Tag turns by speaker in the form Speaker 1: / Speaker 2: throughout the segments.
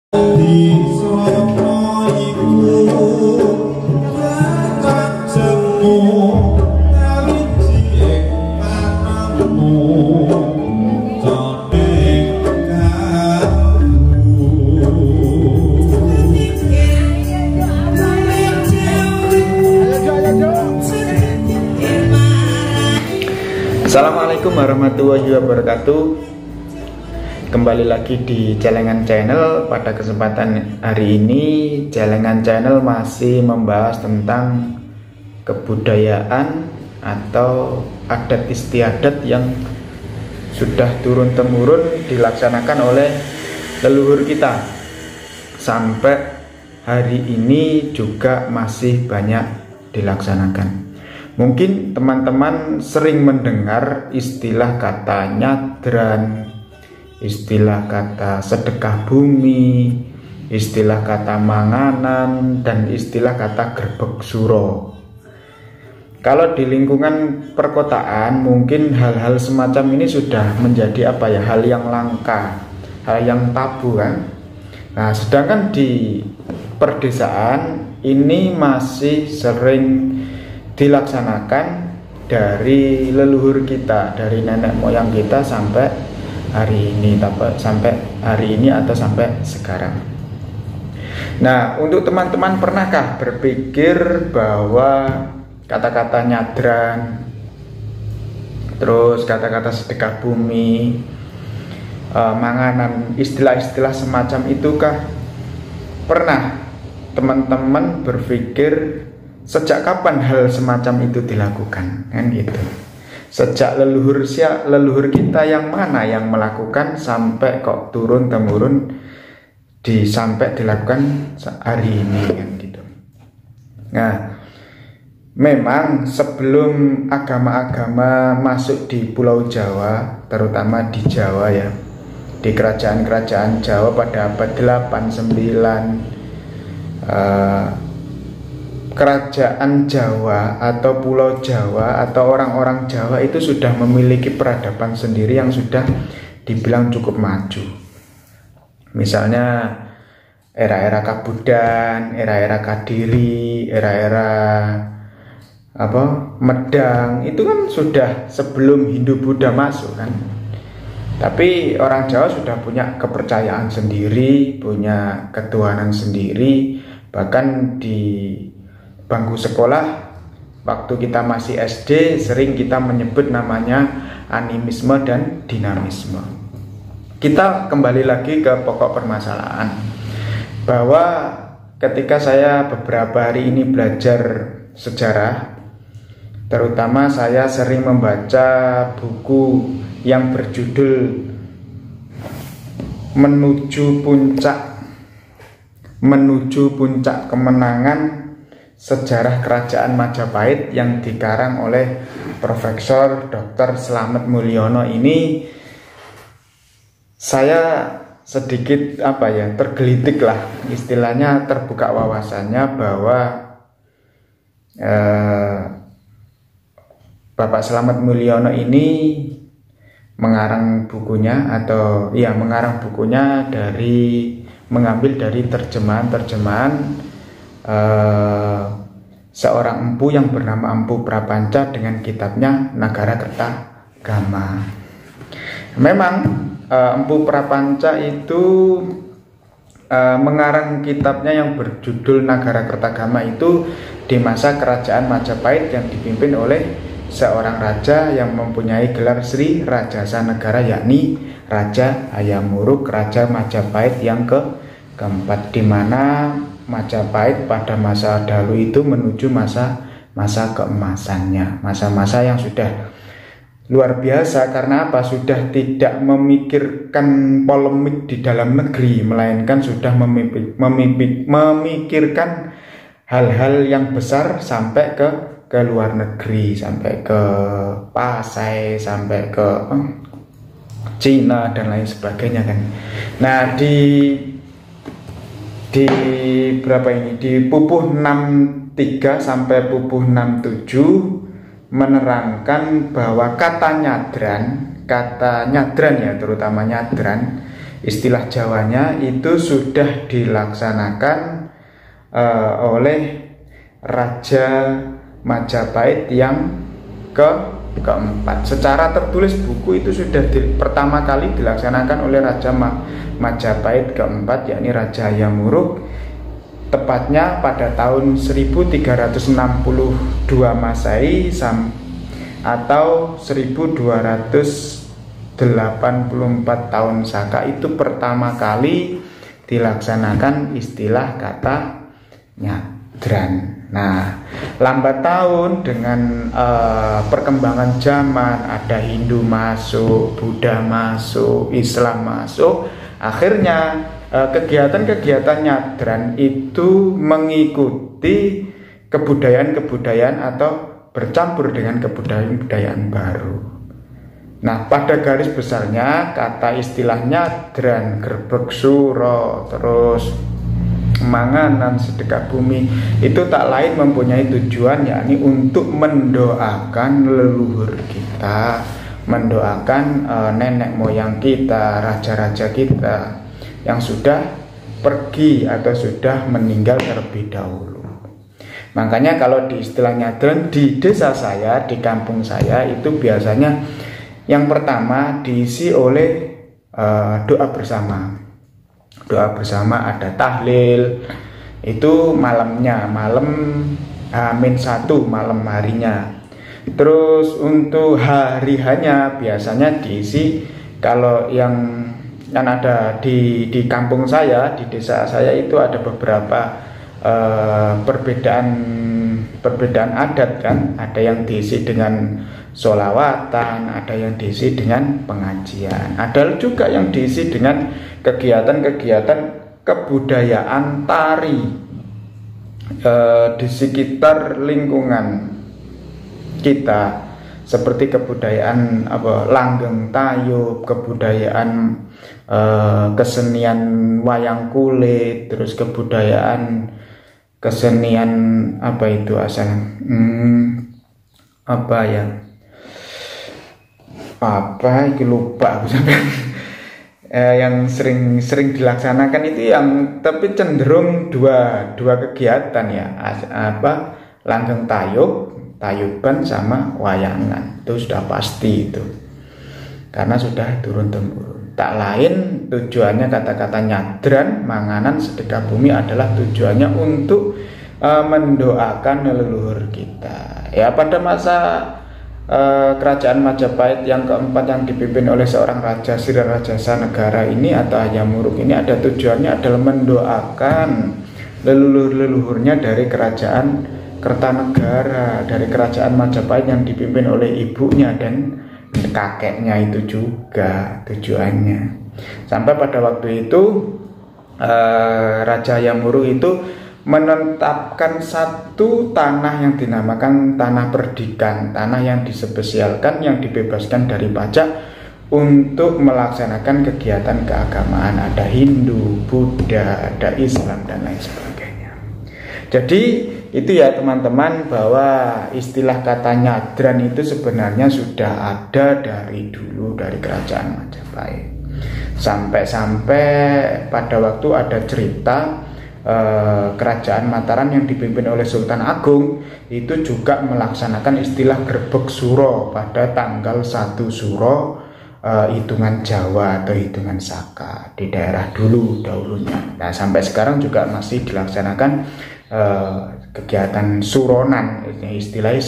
Speaker 1: Assalamualaikum warahmatullahi wabarakatuh. Kembali lagi di Celengan Channel. Pada kesempatan hari ini Celengan Channel masih membahas tentang kebudayaan atau adat istiadat yang sudah turun-temurun dilaksanakan oleh leluhur kita. Sampai hari ini juga masih banyak dilaksanakan. Mungkin teman-teman sering mendengar istilah kata nyadran, istilah kata sedekah bumi, istilah kata manganan, dan istilah kata gerbek suro. Kalau di lingkungan perkotaan mungkin hal-hal semacam ini sudah menjadi hal yang langka, hal yang tabu kan. Nah, sedangkan di perdesaan ini masih sering dilaksanakan dari leluhur kita, dari nenek moyang kita sampai hari ini, atau sampai sekarang. Nah, untuk teman-teman pernahkah berpikir bahwa kata-kata nyadran, terus kata-kata sedekah bumi, manganan, istilah-istilah semacam itukah pernah teman-teman berpikir sejak kapan hal semacam itu dilakukan, kan gitu? Sejak leluhur kita yang mana yang melakukan sampai kok turun temurun sampai dilakukan hari ini, kan gitu. Nah, memang sebelum agama-agama masuk di Pulau Jawa, terutama di Jawa ya, di kerajaan-kerajaan Jawa pada abad 8, 9, kerajaan Jawa atau Pulau Jawa atau orang-orang Jawa itu sudah memiliki peradaban sendiri yang sudah dibilang cukup maju. Misalnya era-era Kabudan, era-era Kadiri, era-era Medang, itu kan sudah sebelum Hindu-Buddha masuk kan. Tapi orang Jawa sudah punya kepercayaan sendiri, punya ketuhanan sendiri. Bahkan di bangku sekolah waktu kita masih SD sering kita menyebut namanya animisme dan dinamisme. Kita kembali lagi ke pokok permasalahan, bahwa ketika saya beberapa hari ini belajar sejarah, terutama saya sering membaca buku yang berjudul Menuju Puncak Kemenangan, Sejarah Kerajaan Majapahit yang dikarang oleh Profesor Dr. Slamet Mulyono. Ini saya sedikit tergelitik lah, istilahnya terbuka wawasannya bahwa Bapak Slamet Mulyono ini mengarang bukunya mengambil dari terjemahan seorang empu yang bernama Empu Prapanca dengan kitabnya Nagara Kertagama. Memang Empu Prapanca itu mengarang kitabnya yang berjudul Nagara Kertagama itu di masa kerajaan Majapahit yang dipimpin oleh seorang raja yang mempunyai gelar Sri Rajasa Negara, yakni Raja Hayam Wuruk, Raja Majapahit yang keempat, di mana Majapahit pada masa dahulu itu menuju masa keemasannya, masa-masa yang sudah luar biasa. Karena apa? Sudah tidak memikirkan polemik di dalam negeri, melainkan sudah memikirkan hal-hal yang besar sampai ke luar negeri, sampai ke Pasai, sampai ke Cina dan lain sebagainya kan. Nah, di Pupuh 63 sampai Pupuh 67 menerangkan bahwa kata nyadran ya, terutama nyadran istilah Jawanya itu sudah dilaksanakan oleh Raja Majapahit yang keempat. Secara tertulis buku itu sudah pertama kali dilaksanakan oleh Raja Majapahit keempat, yakni Raja Hayam Wuruk, tepatnya pada tahun 1362 Masehi atau 1284 tahun Saka. Itu pertama kali dilaksanakan istilah kata nyadran. Nah, lambat tahun dengan perkembangan zaman, ada Hindu masuk, Buddha masuk, Islam masuk, akhirnya kegiatan-kegiatan nyadran itu mengikuti kebudayaan-kebudayaan atau bercampur dengan kebudayaan-kebudayaan baru. Nah, pada garis besarnya kata istilah nyadran, gerbek suro, terus manganan, sedekah bumi itu tak lain mempunyai tujuan, yakni untuk mendoakan leluhur kita, mendoakan nenek moyang kita, raja-raja kita yang sudah pergi atau sudah meninggal terlebih dahulu. Makanya kalau di istilah nyadran di desa saya, di kampung saya itu biasanya yang pertama diisi oleh doa bersama. Doa bersama, ada tahlil, itu malamnya, malam H-1 malam harinya. Terus untuk hari-harinya biasanya diisi, kalau yang kan ada di kampung saya, di desa saya itu ada beberapa perbedaan adat kan. Ada yang diisi dengan sholawatan, ada yang diisi dengan pengajian, ada juga yang diisi dengan kegiatan-kegiatan kebudayaan tari di sekitar lingkungan kita, seperti kebudayaan langgeng tayub, kebudayaan kesenian wayang kulit, terus kebudayaan kesenian itu lupa aku sampai yang sering dilaksanakan itu yang tapi cenderung dua kegiatan ya, langgeng tayuban sama wayangan, itu sudah pasti itu karena sudah turun-temurun. Tak lain tujuannya kata-kata nyadran, manganan, sedekah bumi adalah tujuannya untuk mendoakan leluhur kita. Ya, pada masa kerajaan Majapahit yang keempat yang dipimpin oleh seorang raja Sirirajasa Negara ini atau Hayam Wuruk ini, ada tujuannya adalah mendoakan leluhur-leluhurnya dari kerajaan Kertanegara, dari kerajaan Majapahit yang dipimpin oleh ibunya dan kakeknya itu juga tujuannya. Sampai pada waktu itu Raja Hayam Wuruk itu menetapkan satu tanah yang dinamakan tanah perdikan, tanah yang dispesialkan, yang dibebaskan dari pajak untuk melaksanakan kegiatan keagamaan. Ada Hindu, Buddha, ada Islam dan lain sebagainya. Jadi itu ya teman-teman, bahwa istilah kata nyadran itu sebenarnya sudah ada dari dulu, dari kerajaan Majapahit. Sampai pada waktu ada cerita kerajaan Mataram yang dipimpin oleh Sultan Agung itu juga melaksanakan istilah gerbek suro pada tanggal 1 Suro hitungan Jawa atau hitungan Saka di daerah dahulunya. Nah, sampai sekarang juga masih dilaksanakan kegiatan suronan, istilahnya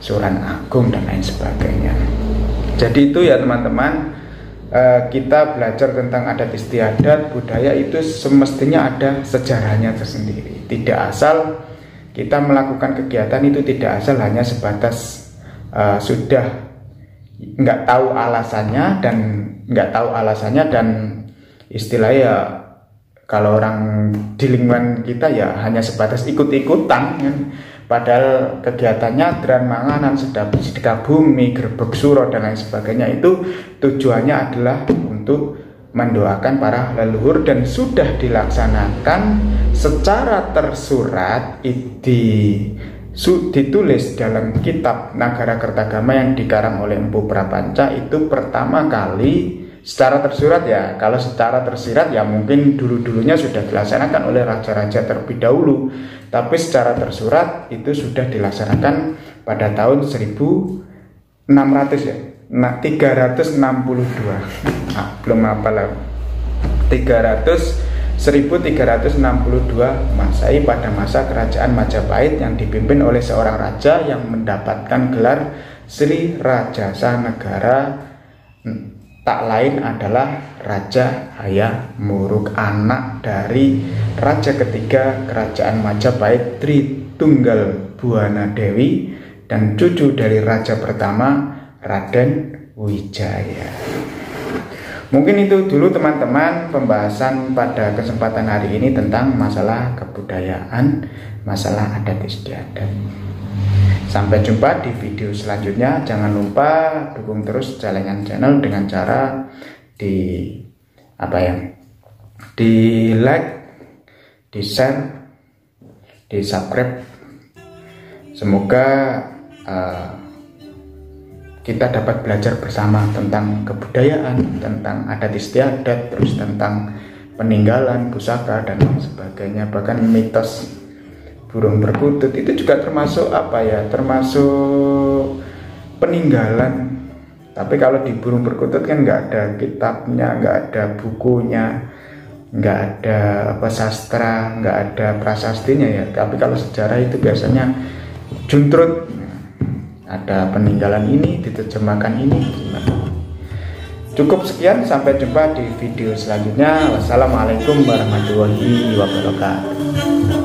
Speaker 1: suran agung dan lain sebagainya. Jadi itu ya teman-teman, kita belajar tentang adat istiadat, budaya itu semestinya ada sejarahnya tersendiri. Tidak asal kita melakukan kegiatan itu, tidak asal hanya sebatas sudah nggak tahu alasannya dan istilahnya kalau orang di lingkungan kita ya hanya sebatas ikut-ikutan kan. Padahal kegiatannya nyadran, manganan, sedekah bumi, gerbek suro dan lain sebagainya itu tujuannya adalah untuk mendoakan para leluhur dan sudah dilaksanakan secara tersurat, ditulis dalam kitab Nagara Kertagama yang dikarang oleh Empu Prapanca. Itu pertama kali secara tersurat ya. Kalau secara tersirat ya mungkin dulu-dulunya sudah dilaksanakan oleh raja-raja terlebih dahulu, tapi secara tersurat itu sudah dilaksanakan pada tahun 1600 ya. Nah, 362. Belum apa lah. 1362 Masehi pada masa kerajaan Majapahit yang dipimpin oleh seorang raja yang mendapatkan gelar Sri Rajasa Negara, tak lain adalah Raja Hayam Wuruk, anak dari raja ketiga kerajaan Majapahit Tritunggal Buana Dewi dan cucu dari raja pertama Raden Wijaya. Mungkin itu dulu teman-teman pembahasan pada kesempatan hari ini tentang masalah kebudayaan, masalah adat istiadat. Sampai jumpa di video selanjutnya. Jangan lupa dukung terus Celengan Channel dengan cara di like, di share, di subscribe. Semoga kita dapat belajar bersama tentang kebudayaan, tentang adat istiadat, terus tentang peninggalan pusaka dan lain sebagainya. Bahkan mitos burung perkutut itu juga termasuk termasuk peninggalan. Tapi kalau di burung perkutut kan nggak ada kitabnya, nggak ada bukunya, nggak ada sastra, nggak ada prasastinya ya. Tapi kalau sejarah itu biasanya juntrut, ada peninggalan ini, diterjemahkan ini. Cukup sekian, sampai jumpa di video selanjutnya. Wassalamualaikum warahmatullahi wabarakatuh.